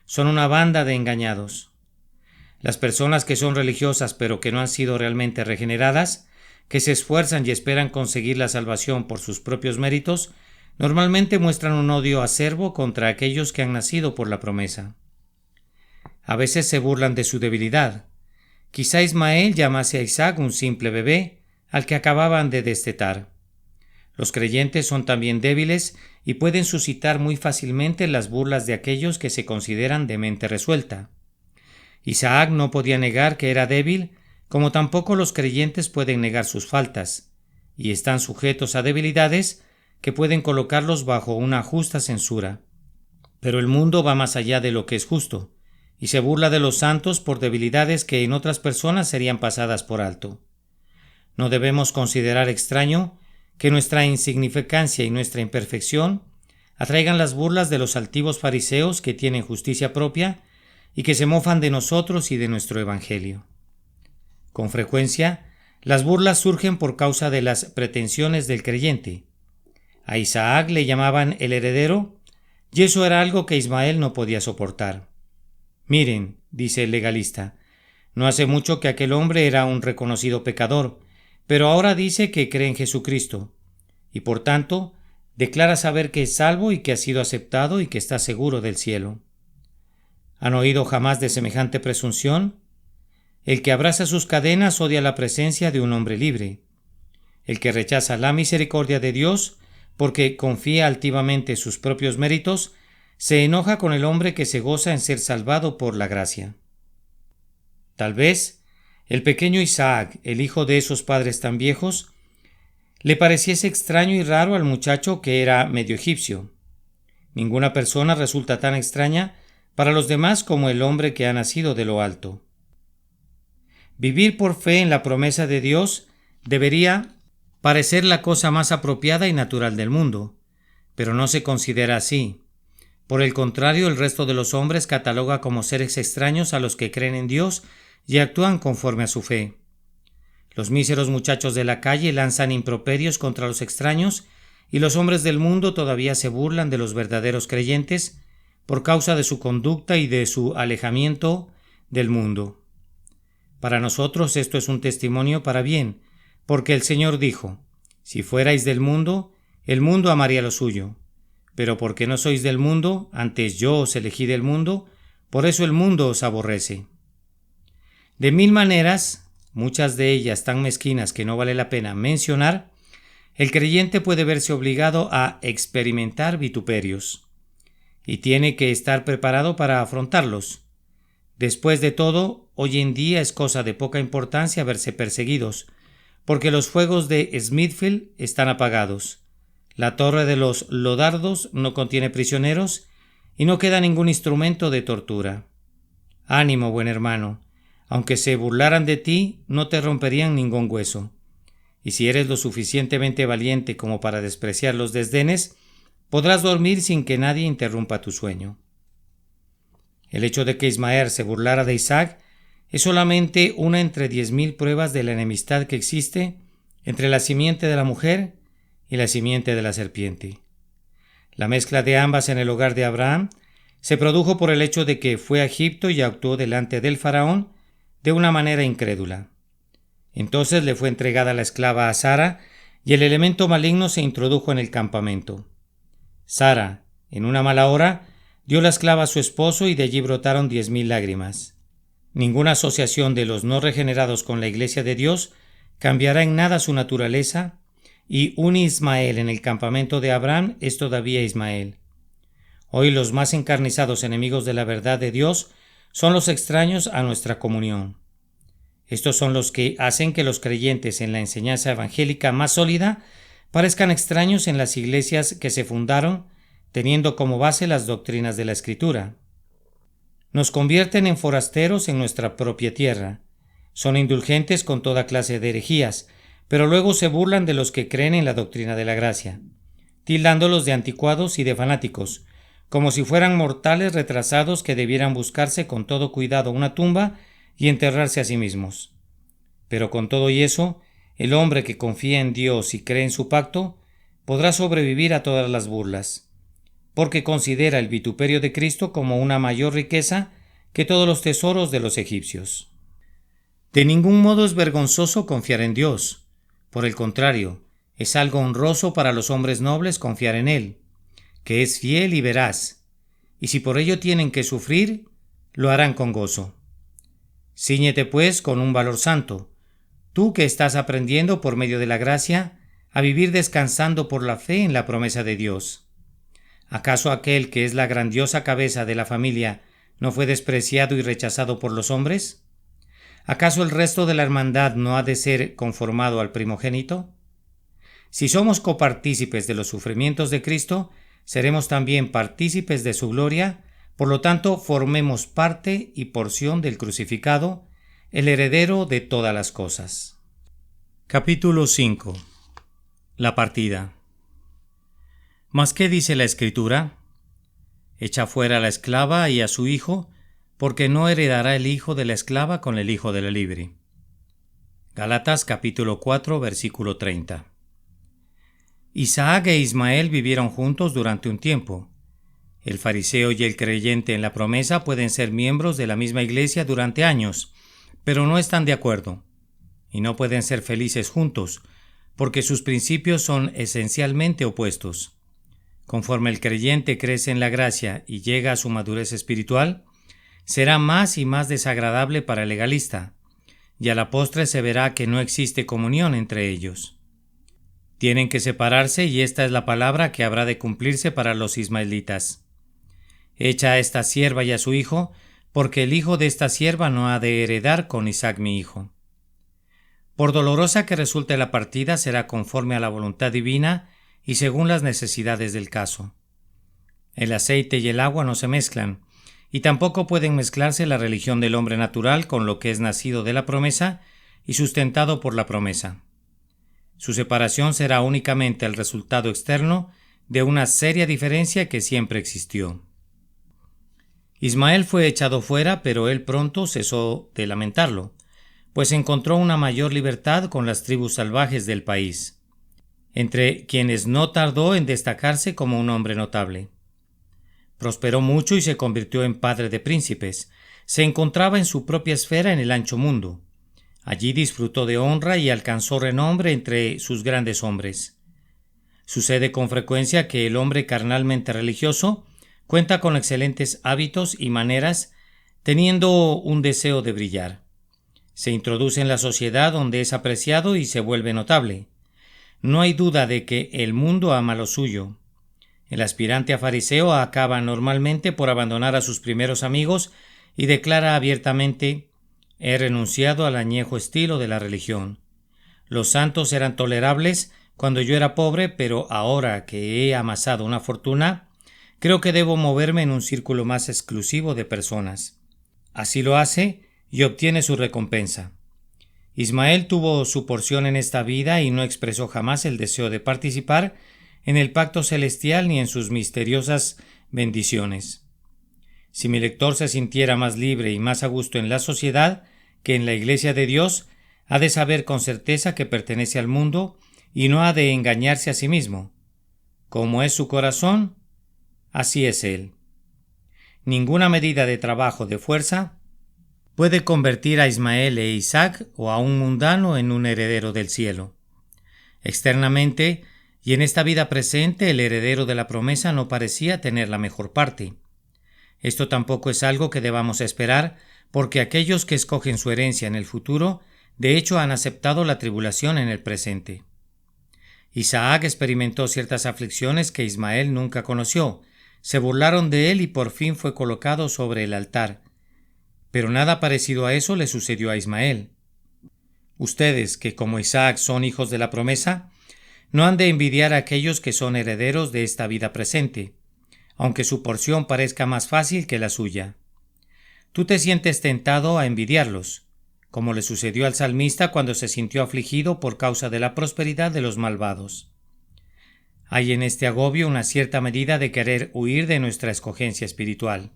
Son una banda de engañados. Las personas que son religiosas pero que no han sido realmente regeneradas, que se esfuerzan y esperan conseguir la salvación por sus propios méritos, normalmente muestran un odio acerbo contra aquellos que han nacido por la promesa. A veces se burlan de su debilidad. Quizá Ismael llamase a Isaac un simple bebé al que acababan de destetar. Los creyentes son también débiles y pueden suscitar muy fácilmente las burlas de aquellos que se consideran de mente resuelta. Isaac no podía negar que era débil, como tampoco los creyentes pueden negar sus faltas, y están sujetos a debilidades que pueden colocarlos bajo una justa censura. Pero el mundo va más allá de lo que es justo, y se burla de los santos por debilidades que en otras personas serían pasadas por alto. No debemos considerar extraño que nuestra insignificancia y nuestra imperfección atraigan las burlas de los altivos fariseos que tienen justicia propia y que se mofan de nosotros y de nuestro evangelio. Con frecuencia, las burlas surgen por causa de las pretensiones del creyente. A Isaac le llamaban el heredero, y eso era algo que Ismael no podía soportar. Miren, dice el legalista, no hace mucho que aquel hombre era un reconocido pecador, pero ahora dice que cree en Jesucristo, y por tanto declara saber que es salvo y que ha sido aceptado y que está seguro del cielo. ¿Han oído jamás de semejante presunción? El que abraza sus cadenas odia la presencia de un hombre libre. El que rechaza la misericordia de Dios porque confía altivamente en sus propios méritos, se enoja con el hombre que se goza en ser salvado por la gracia. Tal vez el pequeño Isaac, el hijo de esos padres tan viejos, le pareciese extraño y raro al muchacho que era medio egipcio. Ninguna persona resulta tan extraña para los demás como el hombre que ha nacido de lo alto. Vivir por fe en la promesa de Dios debería parecer la cosa más apropiada y natural del mundo, pero no se considera así. Por el contrario, el resto de los hombres cataloga como seres extraños a los que creen en Dios y actúan conforme a su fe. Los míseros muchachos de la calle lanzan improperios contra los extraños y los hombres del mundo todavía se burlan de los verdaderos creyentes por causa de su conducta y de su alejamiento del mundo. Para nosotros esto es un testimonio para bien, porque el Señor dijo: si fuerais del mundo, el mundo amaría lo suyo. Pero porque no sois del mundo, antes yo os elegí del mundo, por eso el mundo os aborrece. De mil maneras, muchas de ellas tan mezquinas que no vale la pena mencionar, el creyente puede verse obligado a experimentar vituperios y tiene que estar preparado para afrontarlos. Después de todo, hoy en día es cosa de poca importancia verse perseguidos, porque los fuegos de Smithfield están apagados. La torre de los Lodardos no contiene prisioneros y no queda ningún instrumento de tortura. Ánimo, buen hermano. Aunque se burlaran de ti, no te romperían ningún hueso. Y si eres lo suficientemente valiente como para despreciar los desdenes, podrás dormir sin que nadie interrumpa tu sueño. El hecho de que Ismael se burlara de Isaac es solamente una entre 10,000 pruebas de la enemistad que existe entre la simiente de la mujer y la simiente de la serpiente. La mezcla de ambas en el hogar de Abraham se produjo por el hecho de que fue a Egipto y actuó delante del faraón de una manera incrédula. Entonces le fue entregada la esclava a Sara y el elemento maligno se introdujo en el campamento. Sara, en una mala hora, dio la esclava a su esposo y de allí brotaron 10,000 lágrimas. Ninguna asociación de los no regenerados con la Iglesia de Dios cambiará en nada su naturaleza, y un Ismael en el campamento de Abraham es todavía Ismael. Hoy los más encarnizados enemigos de la verdad de Dios son los extraños a nuestra comunión. Estos son los que hacen que los creyentes en la enseñanza evangélica más sólida parezcan extraños en las iglesias que se fundaron teniendo como base las doctrinas de la Escritura. Nos convierten en forasteros en nuestra propia tierra. Son indulgentes con toda clase de herejías, pero luego se burlan de los que creen en la doctrina de la gracia, tildándolos de anticuados y de fanáticos, como si fueran mortales retrasados que debieran buscarse con todo cuidado una tumba y enterrarse a sí mismos. Pero con todo y eso, el hombre que confía en Dios y cree en su pacto podrá sobrevivir a todas las burlas, porque considera el vituperio de Cristo como una mayor riqueza que todos los tesoros de los egipcios. De ningún modo es vergonzoso confiar en Dios. Por el contrario, es algo honroso para los hombres nobles confiar en Él, que es fiel y veraz, y si por ello tienen que sufrir, lo harán con gozo. Cíñete pues con un valor santo, tú que estás aprendiendo por medio de la gracia a vivir descansando por la fe en la promesa de Dios. ¿Acaso aquel que es la grandiosa cabeza de la familia no fue despreciado y rechazado por los hombres? ¿Acaso el resto de la hermandad no ha de ser conformado al primogénito? Si somos copartícipes de los sufrimientos de Cristo, seremos también partícipes de su gloria, por lo tanto formemos parte y porción del crucificado, el heredero de todas las cosas. Capítulo 5. La partida. ¿Mas qué dice la Escritura? Echa fuera a la esclava y a su hijo, porque no heredará el hijo de la esclava con el hijo de la libre. Gálatas capítulo 4, versículo 30. Isaac e Ismael vivieron juntos durante un tiempo. El fariseo y el creyente en la promesa pueden ser miembros de la misma iglesia durante años, pero no están de acuerdo, y no pueden ser felices juntos, porque sus principios son esencialmente opuestos. Conforme el creyente crece en la gracia y llega a su madurez espiritual, será más y más desagradable para el legalista, y a la postre se verá que no existe comunión entre ellos. Tienen que separarse y esta es la palabra que habrá de cumplirse para los ismaelitas. Echa a esta sierva y a su hijo, porque el hijo de esta sierva no ha de heredar con Isaac mi hijo. Por dolorosa que resulte la partida, será conforme a la voluntad divina y según las necesidades del caso. El aceite y el agua no se mezclan, y tampoco pueden mezclarse la religión del hombre natural con lo que es nacido de la promesa y sustentado por la promesa. Su separación será únicamente el resultado externo de una seria diferencia que siempre existió. Ismael fue echado fuera, pero él pronto cesó de lamentarlo, pues encontró una mayor libertad con las tribus salvajes del país, entre quienes no tardó en destacarse como un hombre notable. Prosperó mucho y se convirtió en padre de príncipes. Se encontraba en su propia esfera en el ancho mundo. Allí disfrutó de honra y alcanzó renombre entre sus grandes hombres. Sucede con frecuencia que el hombre carnalmente religioso cuenta con excelentes hábitos y maneras, teniendo un deseo de brillar. Se introduce en la sociedad donde es apreciado y se vuelve notable. No hay duda de que el mundo ama lo suyo. El aspirante a fariseo acaba normalmente por abandonar a sus primeros amigos y declara abiertamente: he renunciado al añejo estilo de la religión. Los santos eran tolerables cuando yo era pobre, pero ahora que he amasado una fortuna, creo que debo moverme en un círculo más exclusivo de personas. Así lo hace y obtiene su recompensa. Ismael tuvo su porción en esta vida y no expresó jamás el deseo de participar en el pacto celestial ni en sus misteriosas bendiciones. Si mi lector se sintiera más libre y más a gusto en la sociedad que en la Iglesia de Dios, ha de saber con certeza que pertenece al mundo y no ha de engañarse a sí mismo. Como es su corazón, así es él. Ninguna medida de trabajo de fuerza puede convertir a Ismael e Isaac o a un mundano en un heredero del cielo. Externamente y en esta vida presente, el heredero de la promesa no parecía tener la mejor parte. Esto tampoco es algo que debamos esperar, porque aquellos que escogen su herencia en el futuro, de hecho, han aceptado la tribulación en el presente. Isaac experimentó ciertas aflicciones que Ismael nunca conoció. Se burlaron de él y por fin fue colocado sobre el altar. Pero nada parecido a eso le sucedió a Ismael. Ustedes, que como Isaac son hijos de la promesa, no han de envidiar a aquellos que son herederos de esta vida presente, aunque su porción parezca más fácil que la suya. Tú te sientes tentado a envidiarlos, como le sucedió al salmista cuando se sintió afligido por causa de la prosperidad de los malvados. Hay en este agobio una cierta medida de querer huir de nuestra escogencia espiritual.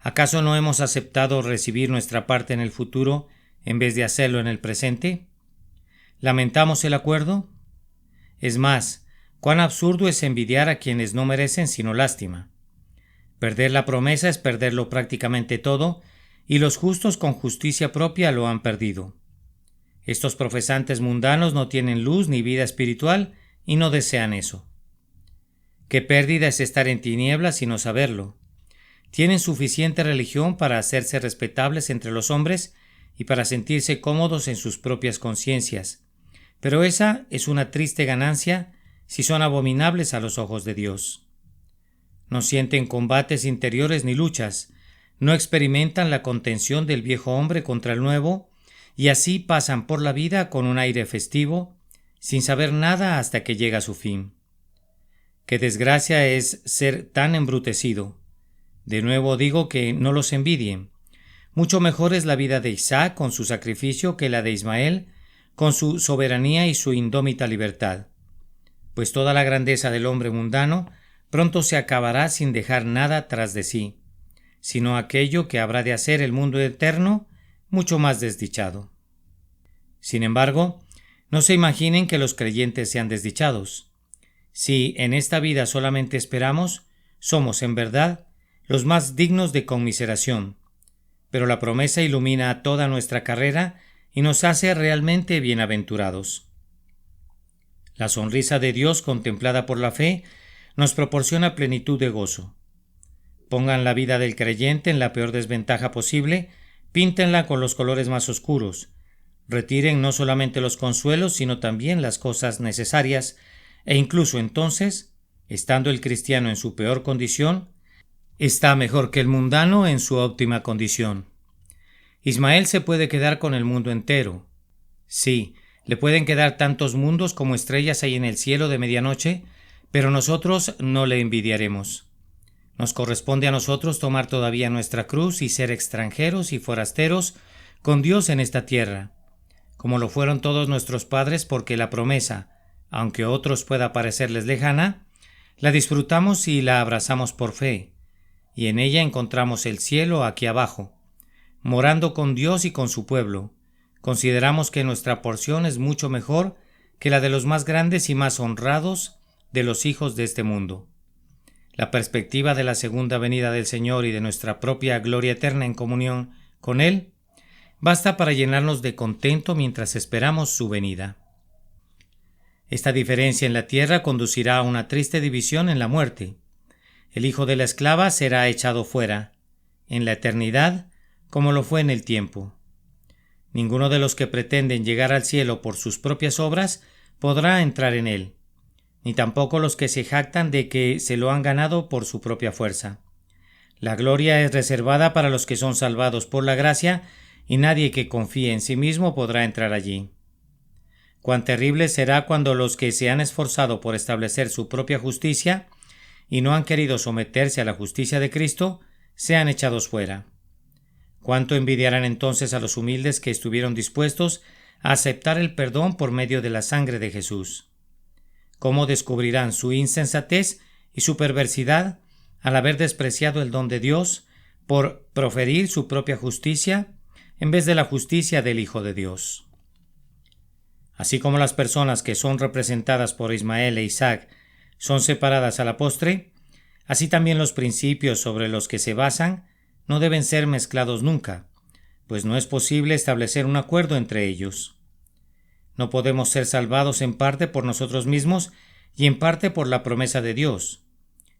¿Acaso no hemos aceptado recibir nuestra parte en el futuro en vez de hacerlo en el presente? ¿Lamentamos el acuerdo? Es más, cuán absurdo es envidiar a quienes no merecen sino lástima. Perder la promesa es perderlo prácticamente todo, y los justos con justicia propia lo han perdido. Estos profesantes mundanos no tienen luz ni vida espiritual y no desean eso. Qué pérdida es estar en tinieblas y no saberlo. Tienen suficiente religión para hacerse respetables entre los hombres y para sentirse cómodos en sus propias conciencias, pero esa es una triste ganancia si son abominables a los ojos de Dios. No sienten combates interiores ni luchas, no experimentan la contención del viejo hombre contra el nuevo, y así pasan por la vida con un aire festivo, sin saber nada hasta que llega su fin. Qué desgracia es ser tan embrutecido. De nuevo digo que no los envidien. Mucho mejor es la vida de Isaac con su sacrificio que la de Ismael, con su soberanía y su indómita libertad. Pues toda la grandeza del hombre mundano pronto se acabará sin dejar nada tras de sí, sino aquello que habrá de hacer el mundo eterno mucho más desdichado. Sin embargo, no se imaginen que los creyentes sean desdichados. Si en esta vida solamente esperamos, somos en verdad los más dignos de conmiseración, pero la promesa ilumina toda nuestra carrera y nos hace realmente bienaventurados. La sonrisa de Dios contemplada por la fe nos proporciona plenitud de gozo. Pongan la vida del creyente en la peor desventaja posible, píntenla con los colores más oscuros, retiren no solamente los consuelos, sino también las cosas necesarias, e incluso entonces, estando el cristiano en su peor condición, está mejor que el mundano en su óptima condición. Ismael se puede quedar con el mundo entero. Sí, le pueden quedar tantos mundos como estrellas hay en el cielo de medianoche, pero nosotros no le envidiaremos. Nos corresponde a nosotros tomar todavía nuestra cruz y ser extranjeros y forasteros con Dios en esta tierra, como lo fueron todos nuestros padres, porque la promesa, aunque a otros pueda parecerles lejana, la disfrutamos y la abrazamos por fe, y en ella encontramos el cielo aquí abajo. Morando con Dios y con su pueblo, consideramos que nuestra porción es mucho mejor que la de los más grandes y más honrados de los hijos de este mundo. La perspectiva de la segunda venida del Señor y de nuestra propia gloria eterna en comunión con Él basta para llenarnos de contento mientras esperamos su venida. Esta diferencia en la tierra conducirá a una triste división en la muerte. El hijo de la esclava será echado fuera, en la eternidad, como lo fue en el tiempo. Ninguno de los que pretenden llegar al cielo por sus propias obras podrá entrar en él, ni tampoco los que se jactan de que se lo han ganado por su propia fuerza. La gloria es reservada para los que son salvados por la gracia, y nadie que confíe en sí mismo podrá entrar allí. Cuán terrible será cuando los que se han esforzado por establecer su propia justicia y no han querido someterse a la justicia de Cristo sean echados fuera. Cuánto envidiarán entonces a los humildes que estuvieron dispuestos a aceptar el perdón por medio de la sangre de Jesús. Cómo descubrirán su insensatez y su perversidad al haber despreciado el don de Dios por proferir su propia justicia en vez de la justicia del Hijo de Dios. Así como las personas que son representadas por Ismael e Isaac son separadas a la postre, así también los principios sobre los que se basan no deben ser mezclados nunca, pues no es posible establecer un acuerdo entre ellos. No podemos ser salvados en parte por nosotros mismos y en parte por la promesa de Dios.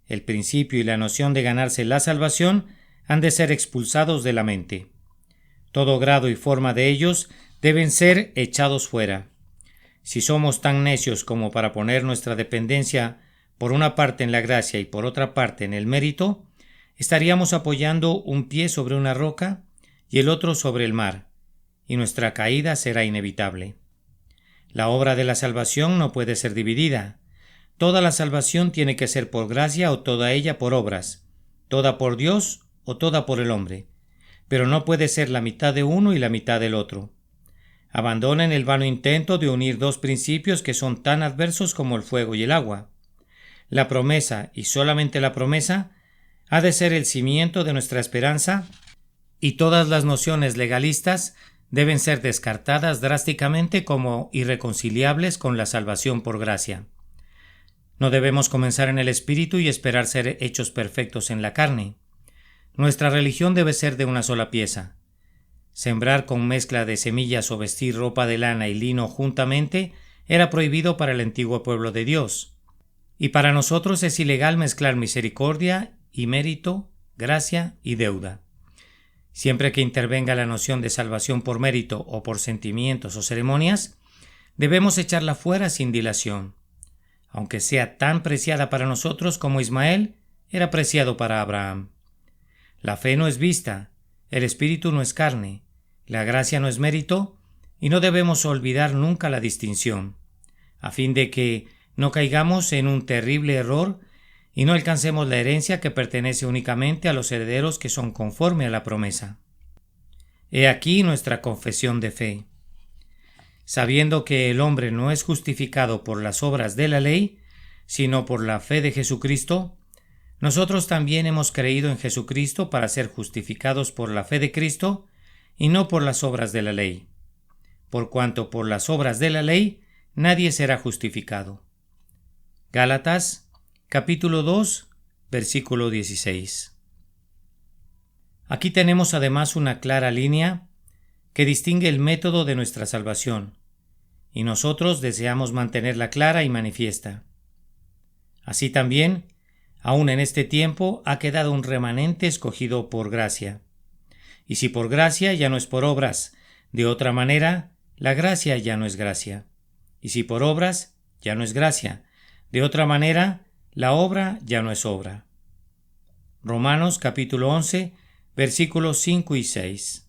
El principio y la noción de ganarse la salvación han de ser expulsados de la mente. Todo grado y forma de ellos deben ser echados fuera. Si somos tan necios como para poner nuestra dependencia por una parte en la gracia y por otra parte en el mérito, estaríamos apoyando un pie sobre una roca y el otro sobre el mar, y nuestra caída será inevitable. La obra de la salvación no puede ser dividida. Toda la salvación tiene que ser por gracia o toda ella por obras, toda por Dios o toda por el hombre, pero no puede ser la mitad de uno y la mitad del otro. Abandonen el vano intento de unir dos principios que son tan adversos como el fuego y el agua. La promesa, y solamente la promesa, ha de ser el cimiento de nuestra esperanza, y todas las nociones legalistas deben ser descartadas drásticamente como irreconciliables con la salvación por gracia. No debemos comenzar en el espíritu y esperar ser hechos perfectos en la carne. Nuestra religión debe ser de una sola pieza. Sembrar con mezcla de semillas o vestir ropa de lana y lino juntamente era prohibido para el antiguo pueblo de Dios. Y para nosotros es ilegal mezclar misericordia y mérito, gracia y deuda. Siempre que intervenga la noción de salvación por mérito o por sentimientos o ceremonias, debemos echarla fuera sin dilación, aunque sea tan preciada para nosotros como Ismael era preciado para Abraham. La fe no es vista, el espíritu no es carne, la gracia no es mérito, y no debemos olvidar nunca la distinción, a fin de que no caigamos en un terrible error y no alcancemos la herencia que pertenece únicamente a los herederos que son conforme a la promesa. He aquí nuestra confesión de fe. Sabiendo que el hombre no es justificado por las obras de la ley, sino por la fe de Jesucristo, nosotros también hemos creído en Jesucristo para ser justificados por la fe de Cristo y no por las obras de la ley, por cuanto por las obras de la ley nadie será justificado. Gálatas, capítulo 2, versículo 16. Aquí tenemos además una clara línea que distingue el método de nuestra salvación, y nosotros deseamos mantenerla clara y manifiesta. Así también, aún en este tiempo ha quedado un remanente escogido por gracia. Y si por gracia ya no es por obras, de otra manera, la gracia ya no es gracia. Y si por obras, ya no es gracia. De otra manera, la obra ya no es obra. Romanos capítulo 11, versículos 5 y 6.